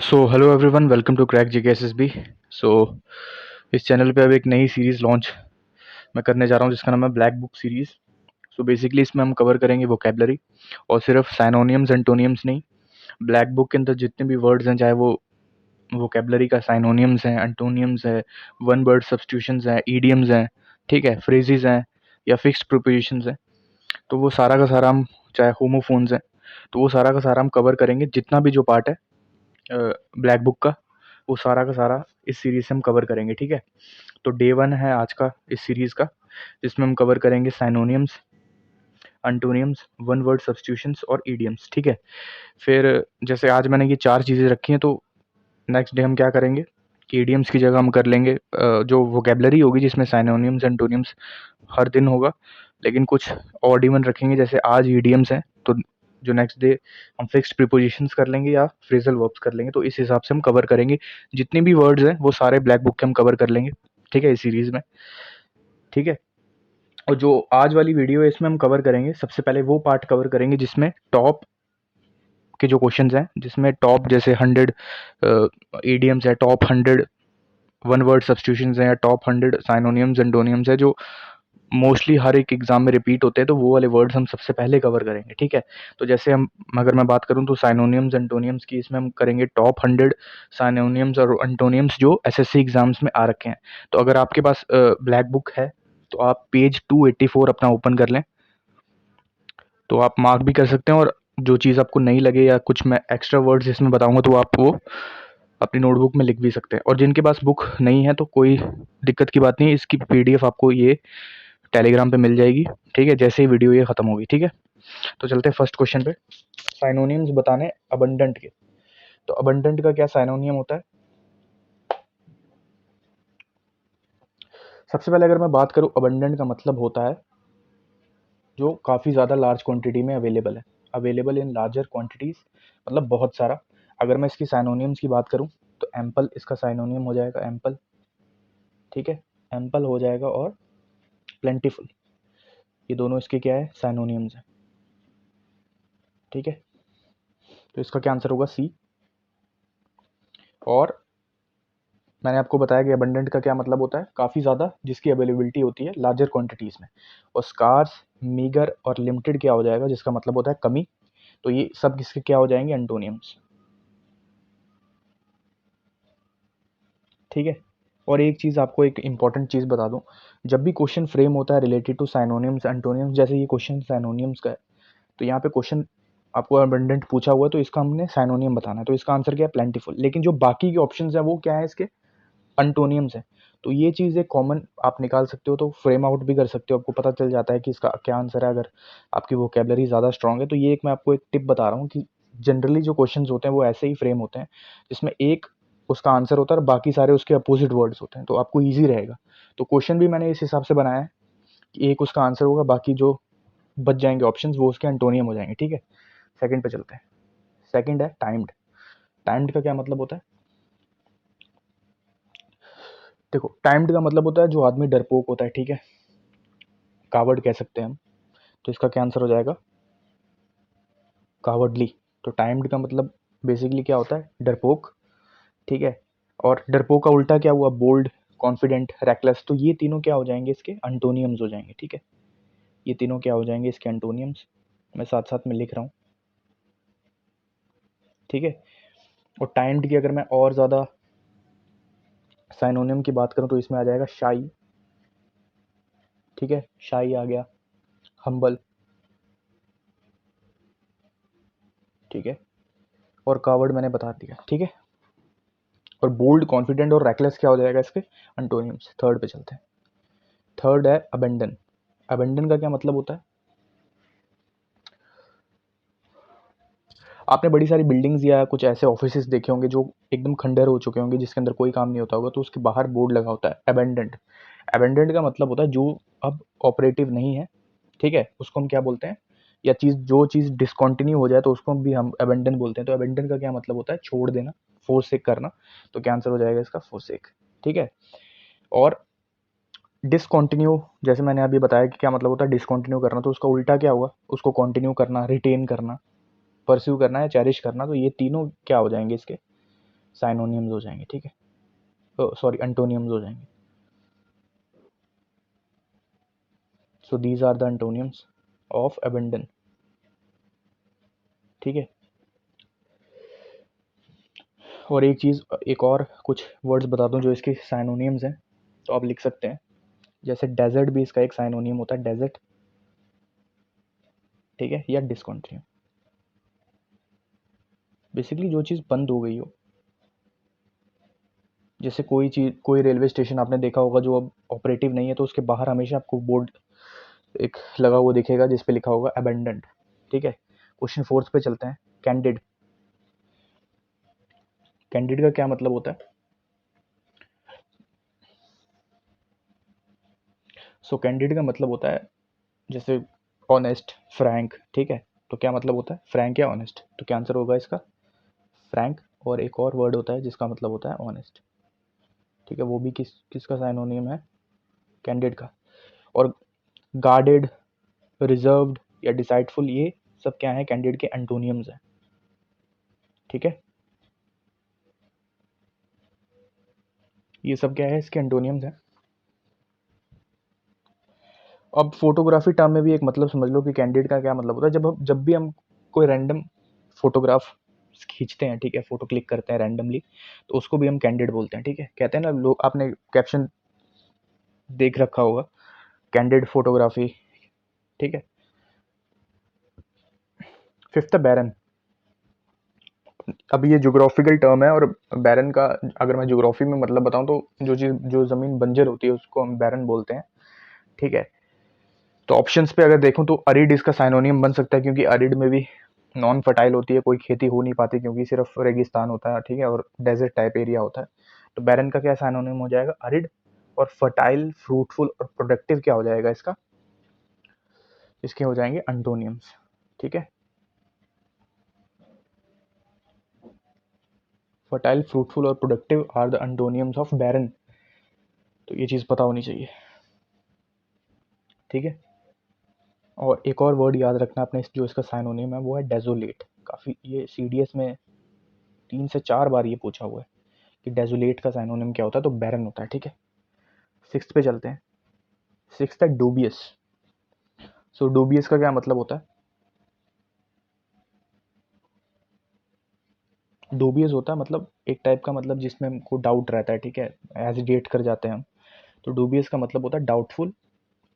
So hello everyone, welcome to crack GK SSB. So इस channel पे अब एक नई सीरीज़ लॉन्च मैं करने जा रहा हूँ जिसका नाम है black book series. So basically इसमें हम कवर करेंगे वोकेबलरी, और सिर्फ साइनोनियम्स एंटोनियम्स नहीं। ब्लैक बुक के अंदर जितने भी वर्ड्स हैं, चाहे वो वोकेबलरी का साइनोनियम्स हैं, एंटोनियम्स हैं, वन वर्ड सब्स्टिट्यूशंस हैं, ईडियम्स हैं, ठीक है, फ्रेजेस हैं या फिक्स्ड प्रिपोजिशंस हैं, तो वो सारा का सारा हम, चाहे होमोफोन्स हैं, तो वो सारा का सारा हम कवर करेंगे। जितना भी जो पार्ट है ब्लैक बुक का, वो सारा का सारा इस सीरीज से हम कवर करेंगे, ठीक है। तो डे 1 है आज का इस सीरीज का, जिसमें हम कवर करेंगे साइनोनियम्स, एंटोनियम्स, वन वर्ड सब्स्टिट्यूशंस और ईडियम्स, ठीक है। फिर जैसे आज मैंने ये 4 चीज़ें रखी हैं, तो नेक्स्ट डे हम क्या करेंगे कि ईडियम्स की जगह हम कर लेंगे जो वोकेबलरी होगी जिसमें साइनोनियम्स एंटोनियम्स हर दिन होगा, लेकिन कुछ ऑड इवन रखेंगे। जैसे आज ईडियम्स हैं, तो जो नेक्स्ट डे हम फिक्स्ड प्रीपोजिशंस कर लेंगे या फ्रेजल वर्ब्स कर लेंगे। तो इस हिसाब से हम कवर करेंगे जितने भी वर्ड्स हैं, वो सारे ब्लैक बुक के हम कवर कर लेंगे, ठीक है, इस सीरीज में, ठीक है। और जो आज वाली वीडियो है, इसमें हम कवर करेंगे, सबसे पहले वो पार्ट कवर करेंगे जिसमें टॉप के जो क्वेश्चंस हैं, जिसमें टॉप जैसे 100 ईडियम्स है, टॉप 100 वन वर्ड सब्स्टिट्यूशंस हैं, या टॉप 100 साइनोनियम्स एंटोनियम्स है, जो मोस्टली हर एक एग्जाम में रिपीट होते हैं। तो वो वाले वर्ड्स हम सबसे पहले कवर करेंगे, ठीक है। तो जैसे हम, अगर मैं बात करूं तो साइनोनियम्स एंटोनियम्स की, इसमें हम करेंगे टॉप 100 साइनोनियम्स और एंटोनियम्स जो एसएससी एग्जाम्स में आ रखे हैं। तो अगर आपके पास ब्लैक बुक है, तो आप पेज 284 अपना ओपन कर लें, तो आप मार्क भी कर सकते हैं। और जो चीज़ आपको नहीं लगे या कुछ मैं एक्स्ट्रा वर्ड्स इसमें बताऊंगा, तो आप वो अपनी नोटबुक में लिख भी सकते हैं। और जिनके पास बुक नहीं है, तो कोई दिक्कत की बात नहीं है, इसकी पीडीएफ आपको ये टेलीग्राम पे मिल जाएगी, ठीक है, जैसे ही वीडियो ये खत्म होगी, ठीक है। तो चलते हैं फर्स्ट क्वेश्चन पे, साइनोनियम्स बताने अबंडेंट के। तो अबंडेंट का क्या साइनोनियम होता है? सबसे पहले अगर मैं बात करूं, अबंडेंट का मतलब होता है जो काफ़ी ज़्यादा लार्ज क्वांटिटी में अवेलेबल है, अवेलेबल इन लार्जर क्वांटिटीज, मतलब बहुत सारा। अगर मैं इसकी साइनोनियम्स की बात करूं, तो एम्पल इसका साइनोनियम हो जाएगा, एम्पल, ठीक है, एम्पल हो जाएगा। और प्लेंटिफुल, ये दोनों इसके क्या है, साइनोनियम्स हैं, ठीक है। तो इसका क्या आंसर होगा, सी। और मैंने आपको बताया कि अबंडेंट का क्या मतलब होता है, काफ़ी ज़्यादा जिसकी अवेलेबिलिटी होती है लार्जर क्वांटिटीज़ में। और स्कार्स, मीगर और लिमिटेड क्या हो जाएगा, जिसका मतलब होता है कमी। तो ये सब किसके क्या हो जाएंगे, एंटोनियम्स, ठीक है। और एक चीज़ आपको, एक इंपॉर्टेंट चीज़ बता दूं, जब भी क्वेश्चन फ्रेम होता है रिलेटेड टू साइनोनियम्स एंटोनियम्स, जैसे ये क्वेश्चन साइनोनियम्स का है, तो यहाँ पे क्वेश्चन आपको अबंडेंट पूछा हुआ है, तो इसका हमने साइनोनियम बताना है, तो इसका आंसर क्या है, प्लेंटिफुल। लेकिन जो बाकी के ऑप्शन है वो क्या है, इसके एंटोनियम्स है। तो ये चीज़ एक कॉमन आप निकाल सकते हो, तो फ्रेम आउट भी कर सकते हो, आपको पता चल जाता है कि इसका क्या आंसर है, अगर आपकी वोकेबलरी ज़्यादा स्ट्रांग है। तो ये एक मैं आपको एक टिप बता रहा हूँ कि जनरली जो क्वेश्चंस होते हैं वो ऐसे ही फ्रेम होते हैं, जिसमें एक उसका आंसर होता है और बाकी सारे उसके अपोजिट वर्ड्स होते हैं, तो आपको ईजी रहेगा। तो क्वेश्चन भी मैंने इस हिसाब से बनाया है कि एक उसका आंसर होगा, बाकी जो बच जाएंगे ऑप्शंस वो उसके एंटोनियम हो जाएंगे, ठीक है। सेकंड पे चलते हैं। सेकंड है टाइम्ड। टाइम्ड का क्या मतलब होता है? देखो, टाइम्ड का मतलब होता है जो आदमी डरपोक होता है, ठीक है, कावर्ड कह सकते हैं हम। तो इसका क्या आंसर हो जाएगा, कावर्डली। तो टाइम्ड का मतलब बेसिकली क्या होता है, डरपोक, ठीक है। और डरपोक का उल्टा क्या हुआ, बोल्ड, कॉन्फिडेंट, रेकलेस। तो ये तीनों क्या हो जाएंगे, इसके एंटोनियम्स हो जाएंगे, ठीक है। ये तीनों क्या हो जाएंगे, इसके एंटोनियम्स। मैं साथ साथ में लिख रहा हूँ, ठीक है। और टाइम्ड की अगर मैं और ज़्यादा साइनोनियम की बात करूँ, तो इसमें आ जाएगा शाई, ठीक है, शाई आ गया, हम्बल, ठीक है। और कावर्ड मैंने बता दिया, ठीक है। और बोल्ड, कॉन्फिडेंट और रेकलेस क्या हो जाएगा, इसके एंटोनियम्स। थर्ड पे चलते हैं। थर्ड है अबेंडन। अबेंडन का क्या मतलब होता है? आपने बड़ी सारी बिल्डिंग्स या कुछ ऐसे ऑफिसेज देखे होंगे जो एकदम खंडर हो चुके होंगे, जिसके अंदर कोई काम नहीं होता होगा, तो उसके बाहर बोर्ड लगा होता है अबेंडेंट। अबेंडेंट का मतलब होता है जो अब ऑपरेटिव नहीं है, ठीक है, उसको हम क्या बोलते हैं, या चीज़, जो चीज़ डिसकंटिन्यू हो जाए तो उसको भी हम अबेंडन बोलते हैं। तो अबेंडन का क्या मतलब होता है, छोड़ देना, फोरसेक करना। तो क्या आंसर हो जाएगा इसका, फोरसेक, ठीक है। और डिसकंटिन्यू, जैसे मैंने अभी बताया कि क्या मतलब होता है डिसकंटिन्यू करना, तो उसका उल्टा क्या हुआ, उसको कंटिन्यू करना, रिटेन करना, परस्यू करना या चेरिश करना। तो ये तीनों क्या हो जाएंगे इसके साइनोनियम्स हो जाएंगे, ठीक है, सॉरी एंटोनियम्स हो जाएंगे। So these are the antonyms of abandon, ठीक है। और एक चीज़, एक और कुछ वर्ड्स बता दूं जो इसके साइनोनियम्स हैं, तो आप लिख सकते हैं। जैसे डेजर्ट भी इसका एक साइनोनियम होता है, डेजर्ट, ठीक है, या डिस्कंटिन्यू। बेसिकली जो चीज़ बंद हो गई हो, जैसे कोई चीज़, कोई रेलवे स्टेशन आपने देखा होगा जो अब ऑपरेटिव नहीं है, तो उसके बाहर हमेशा आपको बोर्ड एक लगा हुआ दिखेगा जिस पे लिखा होगा अबेंडेंट, ठीक है। क्वेश्चन फोर्थ पे चलते हैं। कैंडिड, कैंडिड का क्या मतलब होता है? सो कैंडिड का मतलब होता है जैसे ऑनेस्ट, फ्रैंक, ठीक है। तो क्या मतलब होता है फ्रैंक या ऑनेस्ट? तो क्या आंसर होगा इसका? फ्रैंक। और एक और वर्ड होता है जिसका मतलब होता है ऑनेस्ट, ठीक है। वो भी किसका साइनोनियम है? कैंडिड का। और गार्डेड, रिजर्व्ड या डिसाइडफुल, ये सब क्या है? कैंडिड के एंटोनियम्स हैं, ठीक है। ये सब क्या है? इसके एंटोनियम्स हैं। अब फोटोग्राफी टर्म में भी एक मतलब समझ लो कि कैंडिड का क्या मतलब होता है। जब भी हम कोई रैंडम फोटोग्राफ खींचते हैं, ठीक है, फोटो क्लिक करते हैं रैंडमली, तो उसको भी हम कैंडिड बोलते हैं, ठीक है। कहते हैं ना लोग, आपने कैप्शन देख रखा होगा, कैंडिड फोटोग्राफी, ठीक है। फिफ्थ, बैरन। अब ये ज्योग्राफिकल टर्म है, और बैरन का अगर मैं ज्योग्राफी में मतलब बताऊं तो जो चीज़, जो ज़मीन बंजर होती है उसको हम बैरन बोलते हैं, ठीक है। तो ऑप्शंस पे अगर देखूं तो अरिड इसका साइनोनियम बन सकता है, क्योंकि अरिड में भी नॉन फर्टाइल होती है, कोई खेती हो नहीं पाती क्योंकि सिर्फ रेगिस्तान होता है, ठीक है, और डेजर्ट टाइप एरिया होता है। तो बैरन का क्या साइनोनियम हो जाएगा? अरिड। और फर्टाइल, फ्रूटफुल और प्रोडक्टिव क्या हो जाएगा इसका? इसके हो जाएंगे अंटोनियम्स, ठीक है। फर्टाइल, फ्रूटफुल और productive are the antonyms of बैरन। तो ये चीज़ पता होनी चाहिए, ठीक है। और एक और वर्ड याद रखना अपने, जो इसका साइनोनियम है वो है डेजोलेट। काफ़ी ये सीडीएस में 3 से 4 बार ये पूछा हुआ है कि डेजोलेट का साइनोनिम क्या होता है, तो बैरन होता है, ठीक है। सिक्स्थ पे चलते हैं। सिक्स्थ है डूबियस। सो डूबियस का क्या मतलब होता है? डूबियस होता है मतलब एक टाइप का, मतलब जिसमें हमको डाउट रहता है, ठीक है, हेजिटेट कर जाते हैं हम। तो डूबियस का मतलब होता है डाउटफुल,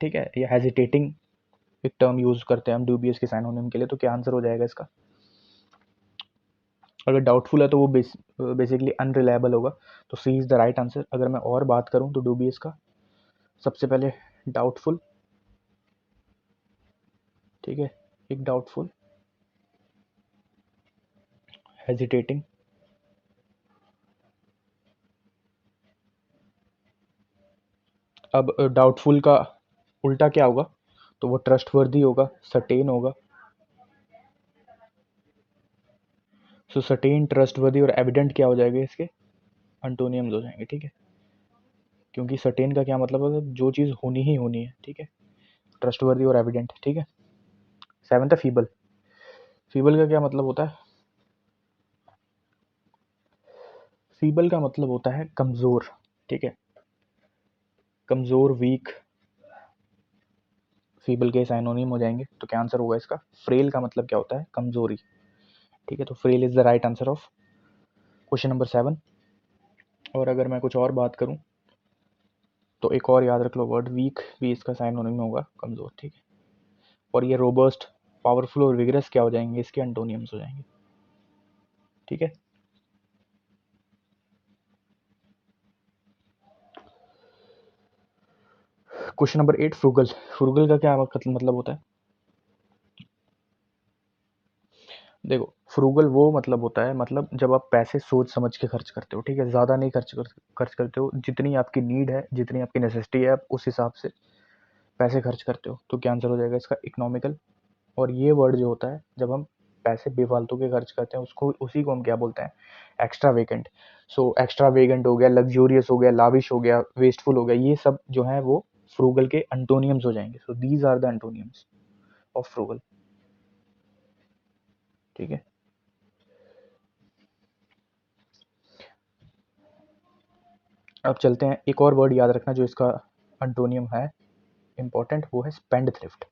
ठीक है, या हेजिटेटिंग। एक टर्म यूज करते हैं हम डूबियस के साइनोनिम के लिए। तो क्या आंसर हो जाएगा इसका? अगर डाउटफुल है तो वो बेसिकली अनरिलायबल होगा, तो सी इज़ द राइट आंसर। अगर मैं और बात करूं तो डूबियस का, सबसे पहले डाउटफुल, ठीक है, एक डाउटफुल, हेजिटेटिंग। अब डाउटफुल का उल्टा क्या होगा? तो वो ट्रस्टवर्दी होगा, सर्टेन होगा। सो सर्टेन, ट्रस्टवर्दी और एविडेंट क्या हो जाएगा इसके? अंटोनियम्स हो जाएंगे, ठीक है। क्योंकि सर्टेन का क्या मतलब है? जो चीज़ होनी ही होनी है, ठीक है। ट्रस्टवर्दी और एविडेंट, ठीक है। सेवंथ है फीबल। फीबल का क्या मतलब होता है? फीबल का मतलब होता है कमज़ोर, ठीक है। कमज़ोर, वीक, फीबल के साइनोनिम हो जाएंगे। तो क्या आंसर होगा इसका? फ्रेल का मतलब क्या होता है? कमजोरी, ठीक है। तो frail is the right answer of question number 7। और अगर मैं कुछ और बात करूं तो एक और याद रख लो वर्ड, वीक भी इसका साइनोनिम होगा कमजोर, ठीक है। और ये रोबस्ट, पावरफुल और विगरस क्या हो जाएंगे? इसके एंटोनियम्स हो जाएंगे, ठीक है। Question number 8, frugal. फ्रूगल का क्या मतलब होता है? देखो, फ्रूगल वो मतलब होता है, मतलब जब आप पैसे सोच समझ के खर्च करते हो, ठीक है, ज़्यादा नहीं खर्च करते हो, जितनी आपकी नीड है, जितनी आपकी नेसेसिटी है, आप उस हिसाब से पैसे खर्च करते हो। तो क्या आंसर हो जाएगा इसका? इकोनॉमिकल। और ये वर्ड जो होता है, जब हम पैसे बेफालतू के खर्च करते हैं, उसको, उसी को हम क्या बोलते हैं? Extra vacant. So extra vacant हो गया, लग्जूरियस हो गया, लाविश हो गया, वेस्टफुल हो गया, ये सब जो है वो फ्रूगल के एंटोनियम्स हो जाएंगे। So these are the antonyms of frugal, ठीक है। अब चलते हैं, एक और वर्ड याद रखना जो इसका अंटोनियम है इंपॉर्टेंट, वो है स्पेंड थ्रिफ्ट।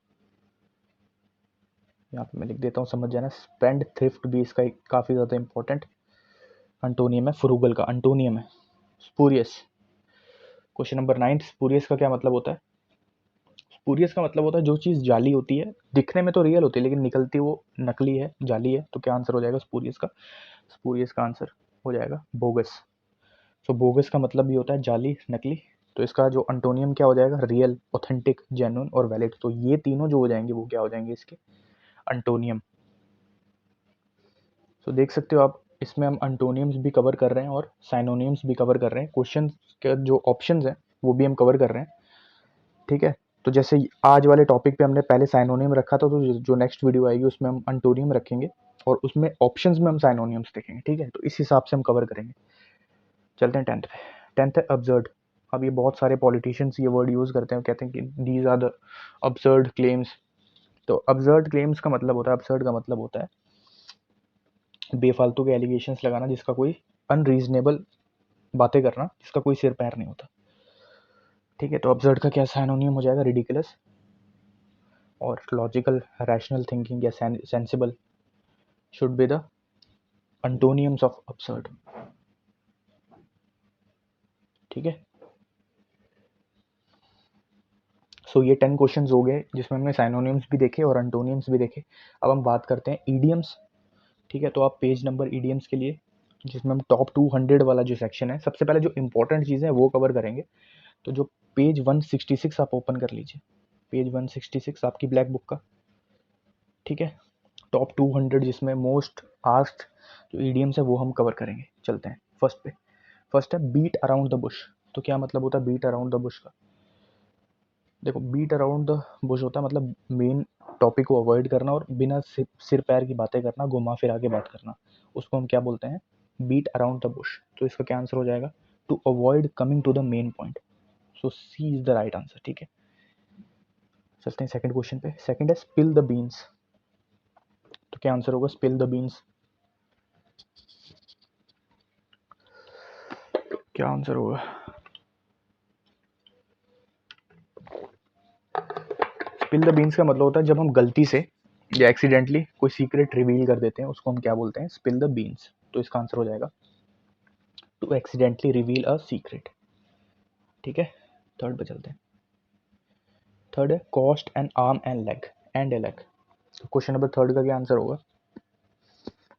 यहाँ पे मैं लिख देता हूँ, समझ जाना। स्पेंड थ्रिफ्ट भी इसका काफ़ी ज़्यादा इंपॉर्टेंट अंटोनियम है। फ्रूगल का अंटोनियम है स्पूरियस। क्वेश्चन नंबर 9, स्पूरियस का क्या मतलब होता है? स्पूरियस का मतलब होता है जो चीज़ जाली होती है, दिखने में तो रियल होती है लेकिन निकलती वो नकली है, जाली है। तो क्या आंसर हो जाएगा स्पूरियस का? स्पूरियस का आंसर हो जाएगा बोगस। सो बोगस का मतलब भी होता है जाली, नकली। तो इसका जो अंटोनियम क्या हो जाएगा? रियल, ऑथेंटिक, जेन्युइन और वैलिड। तो ये तीनों जो हो जाएंगे वो क्या हो जाएंगे इसके अंटोनियम। तो देख सकते हो आप, इसमें हम अंटोनियम्स भी कवर कर रहे हैं और साइनोनियम्स भी कवर कर रहे हैं। क्वेश्चन के जो ऑप्शंस हैं वो भी हम कवर कर रहे हैं, ठीक है। तो जैसे आज वाले टॉपिक पे हमने पहले साइनोनियम रखा था, तो जो नेक्स्ट वीडियो आएगी उसमें हम अंटोनियम रखेंगे और उसमें ऑप्शंस में हम साइनोनियम्स देखेंगे, ठीक है। तो इस हिसाब से हम कवर करेंगे। चलते हैं 10th पे। 10th है अब्सर्ड। अब ये बहुत सारे पॉलिटिशियंस ये वर्ड यूज़ करते हैं, कहते हैं कि these are the absurd claims. तो अब्सर्ड क्लेम्स का मतलब होता है, अब्सर्ड का मतलब होता है बेफालतू के एलिगेशंस लगाना जिसका कोई अनरीजनेबल बातें करना जिसका कोई सिर पैर नहीं होता, ठीक है। तो अब्सर्ड का क्या साइनोनियम हो जाएगा? रिडिकुलस। और लॉजिकल, रैशनल थिंकिंग या sensible should be the antonyms of absurd, ठीक है। सो ये 10 क्वेश्चंस हो गए जिसमें हमने साइनोनियम्स भी देखे और अंटोनियम्स भी देखे। अब हम बात करते हैं ईडियम्स, ठीक है। तो आप पेज नंबर ईडियम्स के लिए, जिसमें हम टॉप 200 वाला जो सेक्शन है, सबसे पहले जो इंपॉर्टेंट चीज़ें हैं वो कवर करेंगे। तो जो पेज 166 आप ओपन कर लीजिए, पेज 166 आपकी ब्लैक बुक का, ठीक है। टॉप 200 जिसमें मोस्ट आस्क्ड जो ईडियम्स है वो हम कवर करेंगे। चलते हैं फर्स्ट पे। फर्स्ट है बीट अराउंड द बुश। तो क्या मतलब होता है बीट अराउंड द बुश का? देखो, बीट अराउंड द बुश होता है मतलब मेन टॉपिक को अवॉइड करना और बिना सिर पैर की बातें करना, घुमा फिरा के बात करना, उसको हम क्या बोलते हैं? Beat around the bush. तो इसका क्या आंसर हो जाएगा? To avoid coming to the main point. So C is the right answer, ठीक है। चलते हैं सेकंड क्वेश्चन पे। सेकंड है स्पिल द बीन्स। तो क्या आंसर होगा स्पिल द बीन्स? क्या आंसर होगा? स्पिल द बीन्स का मतलब होता है जब हम गलती से या एक्सीडेंटली कोई सीक्रेट रिवील कर देते हैं, उसको हम क्या बोलते हैं? Spill the beans. तो इसका आंसर हो जाएगा to accidentally reveal a secret, ठीक है। थर्ड पे चलते हैं। थर्ड है cost an arm and leg, and a leg. तो क्वेश्चन नंबर थर्ड का क्या आंसर होगा?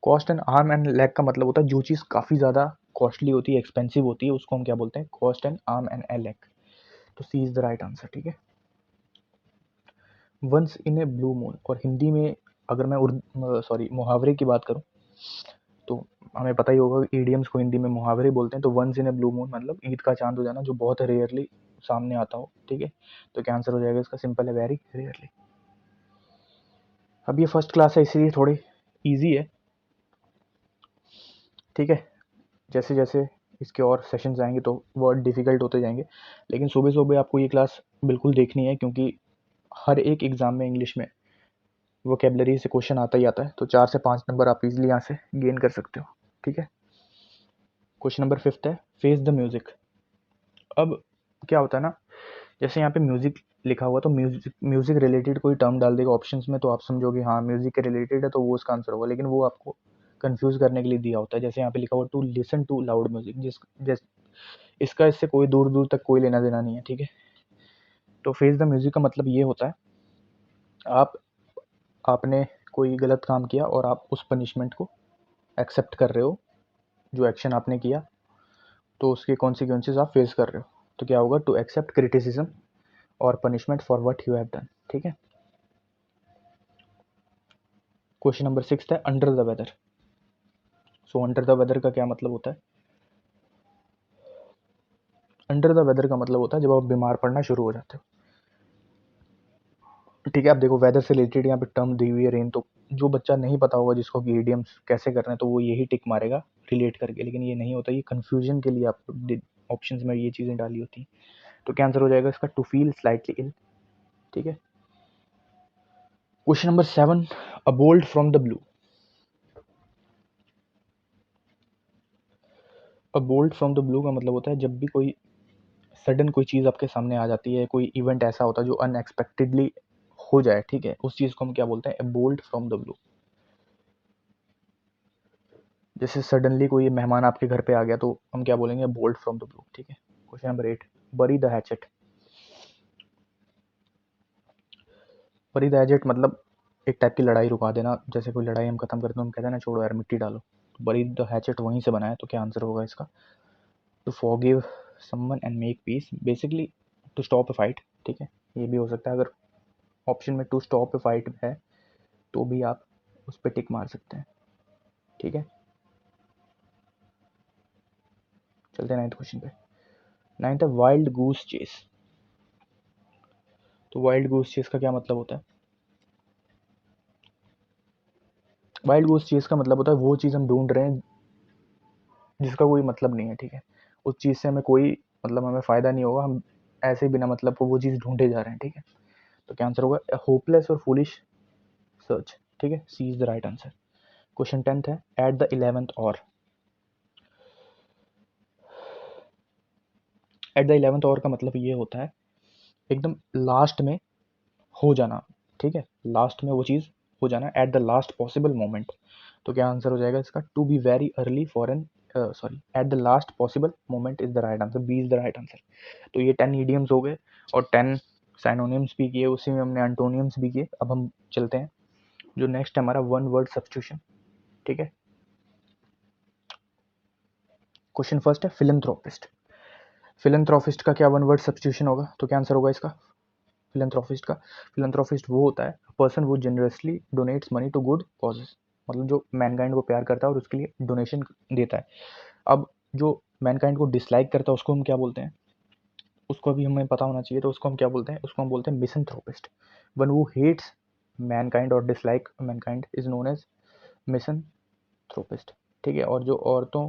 Cost an arm and leg का मतलब होता है जो चीज़ काफ़ी ज़्यादा कॉस्टली होती है, एक्सपेंसिव होती है, उसको हम क्या बोलते हैं? Cost an arm and a leg. तो C is the right answer, ठीक है। Once in a blue moon, और हिंदी में अगर मैं मुहावरे की बात करूं तो हमें पता ही होगा ईडियम्स को हिंदी में मुहावरे बोलते हैं। तो once in a blue moon मतलब ईद का चांद हो जाना, जो बहुत रेयरली सामने आता हो, ठीक है। तो क्या आंसर हो जाएगा इसका? सिंपल है, वेरी रेयरली। अब ये फर्स्ट क्लास है इसलिए थोड़ी ईजी है, ठीक है। जैसे जैसे इसके और सेशंस आएंगे तो वर्ड डिफिकल्ट होते जाएंगे, लेकिन सुबह सुबह आपको ये क्लास बिल्कुल देखनी है क्योंकि हर एक एग्ज़ाम में इंग्लिश में वोकेबलरी से क्वेश्चन आता ही आता है। तो 4 से 5 नंबर आप इजीली यहाँ से गेन कर सकते हो, ठीक है। क्वेश्चन नंबर 5 है फेस द म्यूजिक। अब क्या होता है ना, जैसे यहाँ पे म्यूजिक लिखा हुआ तो म्यूजिक म्यूजिक रिलेटेड कोई टर्म डाल देगा ऑप्शंस में, तो आप समझोगे हाँ म्यूजिक के रिलेटेड है तो वो उसका आंसर होगा, लेकिन वो आपको कंफ्यूज करने के लिए दिया होता है। जैसे यहाँ पे लिखा हुआ to listen to loud music, इसका इससे कोई दूर दूर तक कोई लेना देना नहीं है, ठीक है। तो फेस द म्यूजिक का मतलब ये होता है आप आपने कोई गलत काम किया और आप उस पनिशमेंट को एक्सेप्ट कर रहे हो, जो एक्शन आपने किया तो उसके कॉन्सिक्वेंसेस आप फेस कर रहे हो। तो क्या होगा? टू एक्सेप्ट क्रिटिसिज्म और punishment for what you have done, ठीक है। क्वेश्चन नंबर 6 है under the weather. So under the weather का क्या मतलब होता है? अंडर द वेदर का मतलब होता है जब आप बीमार पड़ना शुरू हो जाते हो, ठीक है। आप देखो वेदर से रिलेटेड यहाँ पे टर्म दी हुई है रेन, तो जो बच्चा नहीं पता होगा जिसको कि ईडियम्स कैसे करना है तो वो यही टिक मारेगा रिलेट करके, लेकिन ये नहीं होता, ये कन्फ्यूजन के लिए आपको ऑप्शंस में ये चीज़ें डाली होती हैं। तो क्या आंसर हो जाएगा इसका? टू फील स्लाइटली इल, ठीक है। Question number 7 a bolt from the blue. और बोल्ट फ्रॉम द ब्लू का मतलब होता है जब भी कोई सडन कोई चीज़ आपके सामने आ जाती है, कोई इवेंट ऐसा होता है जो अनएक्सपेक्टेडली हो जाए, ठीक है, उस चीज़ को हम क्या बोलते हैं, ए बोल्ट फ्रॉम द ब्लू। जैसे सडनली कोई मेहमान आपके घर पे आ गया तो हम क्या बोलेंगे, बोल्ट फ्रॉम द ब्लू, ठीक है। क्वेश्चन नंबर 8, बरी द हैचेट। बरी द हैचेट मतलब एक टाइप की लड़ाई रुका देना, जैसे कोई लड़ाई हम खत्म करते हैं, हम कहते हैं ना छोड़ो यार मिट्टी डालो, बरी द हैचेट वहीं से बना है, तो क्या आंसर होगा इसका, to forgive someone and make peace, basically to stop a fight, ठीक है। ये भी हो सकता है, अगर ऑप्शन में टू स्टॉप अ फाइट है तो भी आप उस पर टिक मार सकते हैं, ठीक है। चलते हैं 9th क्वेश्चन पे। 9th है वाइल्ड गूस चेस। तो वाइल्ड गूस चेस का क्या मतलब होता है, वाइल्ड गूस चेस का मतलब होता है वो चीज़ हम ढूंढ रहे हैं जिसका कोई मतलब नहीं है, ठीक है। उस चीज़ से हमें कोई मतलब हमें फ़ायदा नहीं होगा, हम ऐसे बिना मतलब को वो चीज़ ढूंढे जा रहे हैं, ठीक है। तो क्या आंसर होगा, होपलेस और फुलिश सर्च, ठीक है, C is the right answer. Question 10th है एट द 11th और। एट द 11th और का मतलब ये होता है एकदम लास्ट में हो जाना, ठीक है, लास्ट में वो चीज़ हो जाना, at the last possible moment. तो क्या आंसर हो जाएगा इसका, to be very early for an sorry at the last possible moment is the right answer, B is the right answer. तो ये 10 ईडियम्स हो गए और 10 साइनोनिम्स भी किए, उसी में हमने एंटोनियम्स भी किए। अब हम चलते हैं जो नेक्स्ट है हमारा वन वर्ड सब्स्टिट्यूशन, ठीक है। क्वेश्चन फर्स्ट है फिलैंथ्रोपिस्ट। फिलैंथ्रोपिस्ट का क्या वन वर्ड सब्स्टिट्यूशन होगा, तो क्या आंसर होगा इसका, फिलैंथ्रोपिस्ट का, फिलैंथ्रोपिस्ट वो होता है पर्सन वो generously donates money to good causes, मतलब जो मैनकाइंड को प्यार करता है और उसके लिए डोनेशन देता है। अब जो मैनकाइंड को डिसलाइक करता है उसको हम क्या बोलते हैं, उसको भी हमें पता होना चाहिए, तो उसको हम क्या बोलते हैं, उसको हम बोलते हैं misanthropist. One who hates mankind और dislike mankind is known as misanthropist, ठीक है। और जो औरतों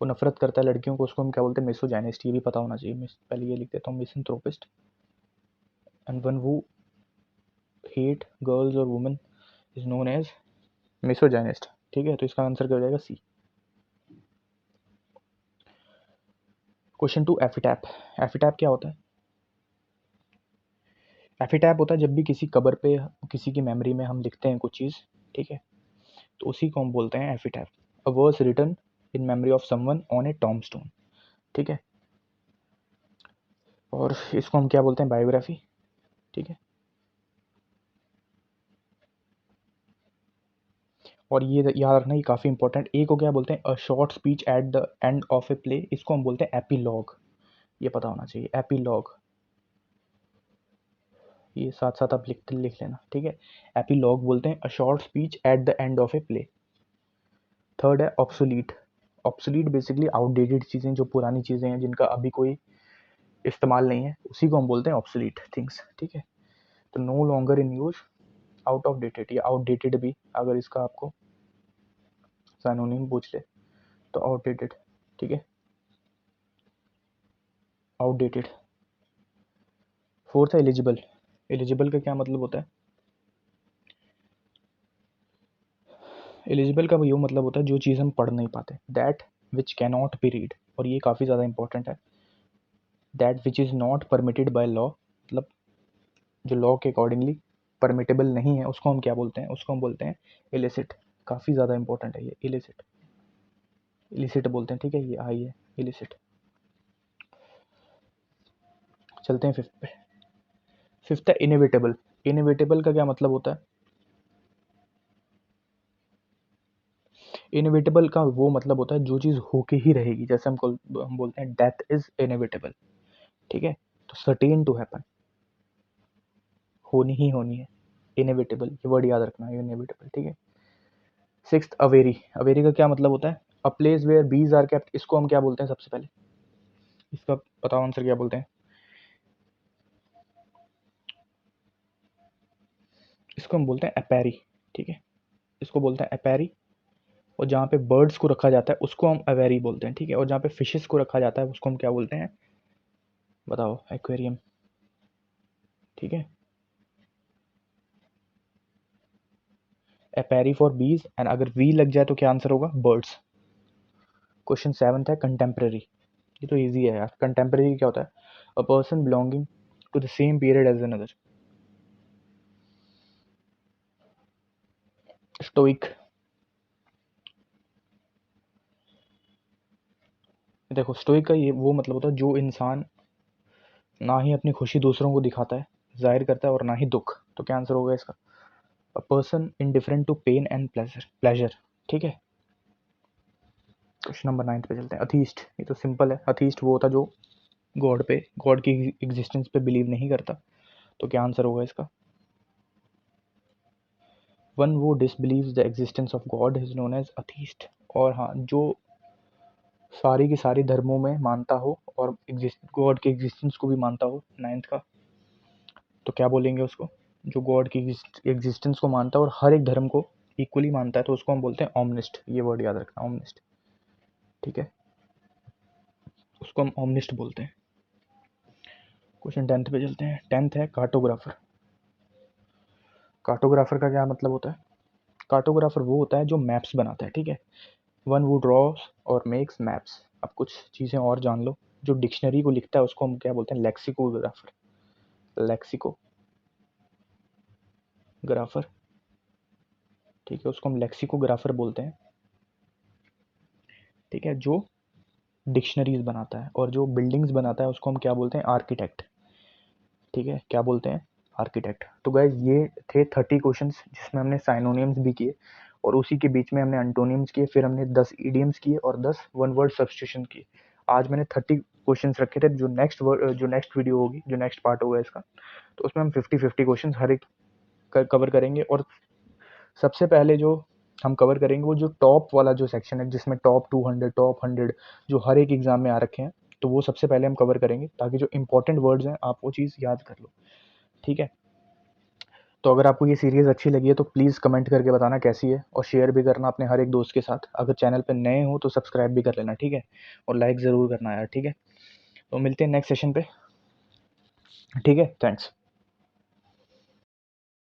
को नफरत करता है, लड़कियों को, उसको हम क्या बोलते हैं, मिसोजाइनिस्ट, ये भी पता होना चाहिए। पहले ये लिख देता हूँ, misanthropist. And one who hate girls और women is known as misogynist, ठीक है। तो इसका आंसर क्या हो जाएगा, सी। क्वेश्चन 2 एफिटैप। एफिटैप क्या होता है, एफिटैप होता है जब भी किसी कब्र पे किसी की मेमोरी में हम लिखते हैं कुछ चीज़, ठीक है, तो उसी को हम बोलते हैं epitaph. A verse written in memory of someone on a tombstone, ठीक है। और इसको हम क्या बोलते हैं, बायोग्राफी, ठीक है। और ये याद रखना, ये काफ़ी इंपॉर्टेंट, एक को क्या बोलते हैं, a short speech at the end of a play, इसको हम बोलते हैं एपीलॉग, ये पता होना चाहिए, एपीलॉग। ये साथ साथ आप लिख लेना, ठीक है। एपीलॉग बोलते हैं a short speech at the end of a play. Third है ऑब्सोलीट। ऑब्सोलीट बेसिकली आउटडेटेड चीज़ें, जो पुरानी चीज़ें हैं जिनका अभी कोई इस्तेमाल नहीं है, उसी को हम बोलते हैं ऑब्सोलीट थिंग्स, ठीक है। तो no longer in use, out of dated, या आउटडेटेड भी अगर इसका आपको साइनोनिम पूछ ले तो आउटडेटेड, ठीक है, आउटडेटेड। फोर्थ है एलिजिबल। एलिजिबल का क्या मतलब होता है, एलिजिबल का वो मतलब होता है जो चीज़ हम पढ़ नहीं पाते, that which cannot be read, और ये काफ़ी ज़्यादा इंपॉर्टेंट है, that which is not permitted by law, मतलब जो लॉ के अकॉर्डिंगली परमिटेबल नहीं है उसको हम क्या बोलते हैं, उसको हम बोलते हैं इलिसिट। काफ़ी ज़्यादा इंपॉर्टेंट है ये, इलिसिट, इलिसिट बोलते हैं, ठीक है, ये आई है इलिसिट। चलते हैं फिफ्थ पे। फिफ्थ है इनएविटेबल। इनएविटेबल का क्या मतलब होता है, इनएविटेबल का वो मतलब होता है जो चीज़ होके ही रहेगी, जैसे हम बोलते हैं डेथ इज इनएविटेबल, ठीक है। तो सर्टेन टू हैपन, होनी ही होनी है, इनएविटेबल, ये वर्ड याद रखना है, इनएविटेबल, ठीक है। सिक्स्थ अवेरी। अवेरी का क्या मतलब होता है, a place where bees are kept, इसको हम क्या बोलते हैं, सबसे पहले इसका बताओ आंसर क्या बोलते हैं, इसको हम बोलते हैं एपैरी, ठीक है, इसको बोलते हैं एपैरी। और जहाँ पे बर्ड्स को रखा जाता है उसको हम अवेरी बोलते हैं, ठीक है। और जहाँ पे फिशेस को रखा जाता है उसको हम क्या बोलते हैं, बताओ, एक्वेरियम, ठीक है। एपैरी फॉर बीज, एंड अगर वी लग जाए तो क्या आंसर होगा, बर्ड्स। क्वेश्चन 7 है कंटेम्प्रेरी, ये तो इजी है यार। कंटेम्प्रेरी क्या होता है? A person belonging to the same period as another. Stoic, देखो स्टोइक का ये वो मतलब होता है जो इंसान ना ही अपनी खुशी दूसरों को दिखाता है, जाहिर करता है, और ना ही दुख। तो क्या आंसर होगा इसका? A person indifferent to pain and pleasure. ठीक है, क्वेश्चन नंबर 9 पे चलते हैं। अथीस्ट, ये तो सिंपल है। अथीस्ट वो होता जो गॉड की एग्जिस्टेंस पे बिलीव नहीं करता। तो क्या आंसर होगा इसका? One who disbelieves the existence of God is known as atheist. और हाँ, जो सारी की सारी धर्मों में मानता हो और गॉड के एग्जिस्टेंस को भी मानता हो, 9th का, तो क्या बोलेंगे उसको? जो गॉड की एग्जिस्टेंस को मानता है और हर एक धर्म को इक्वली मानता है, तो उसको हम बोलते हैं ओमनिस्ट। ये वर्ड याद रखना, ओमनिस्ट। ठीक है, उसको हम ओमनिस्ट बोलते हैं। क्वेश्चन 10th पे चलते हैं। 10th है कार्टोग्राफर। कार्टोग्राफर का क्या मतलब होता है? कार्टोग्राफर वो होता है जो मैप्स बनाता है। ठीक है, वन वो ड्रॉस और मेक्स मैप्स। अब कुछ चीज़ें और जान लो। जो डिक्शनरी को लिखता है उसको हम क्या बोलते हैं? लेक्सिकोग्राफर। लेक्सिकोग्राफर, ठीक है, उसको हम लेक्सिकोग्राफर बोलते हैं। ठीक है, जो डिक्शनरीज बनाता है और जो बिल्डिंग्स बनाता है उसको हम क्या बोलते हैं? आर्किटेक्ट। ठीक है, क्या बोलते हैं? आर्किटेक्ट। तो गाइज ये थे 30 क्वेश्चंस जिसमें हमने साइनोनियम्स भी किए और उसी के बीच में हमने एंटोनियम्स किए, फिर हमने 10 इडियम्स किए और 10 वन वर्ड सब्स्टिट्यूशन किए। आज मैंने 30 क्वेश्चंस रखे थे। जो नेक्स्ट वीडियो होगी, जो नेक्स्ट पार्ट होगा इसका, तो उसमें हम 50-50 क्वेश्चंस हर एक कवर करेंगे। और सबसे पहले जो हम कवर करेंगे वो जो टॉप वाला जो सेक्शन है, जिसमें टॉप 200, टॉप 100 जो हर एक एग्जाम में आ रखे हैं, तो वो सबसे पहले हम कवर करेंगे, ताकि जो इंपॉर्टेंट वर्ड्स हैं आप वो चीज़ याद कर लो। ठीक है, तो अगर आपको ये सीरीज़ अच्छी लगी है तो प्लीज़ कमेंट करके बताना कैसी है, और शेयर भी करना अपने हर एक दोस्त के साथ। अगर चैनल पर नए हो तो सब्सक्राइब भी कर लेना। ठीक है, और लाइक ज़रूर करना यार। ठीक है, तो मिलते हैं नेक्स्ट सेशन पे। ठीक है, थैंक्स।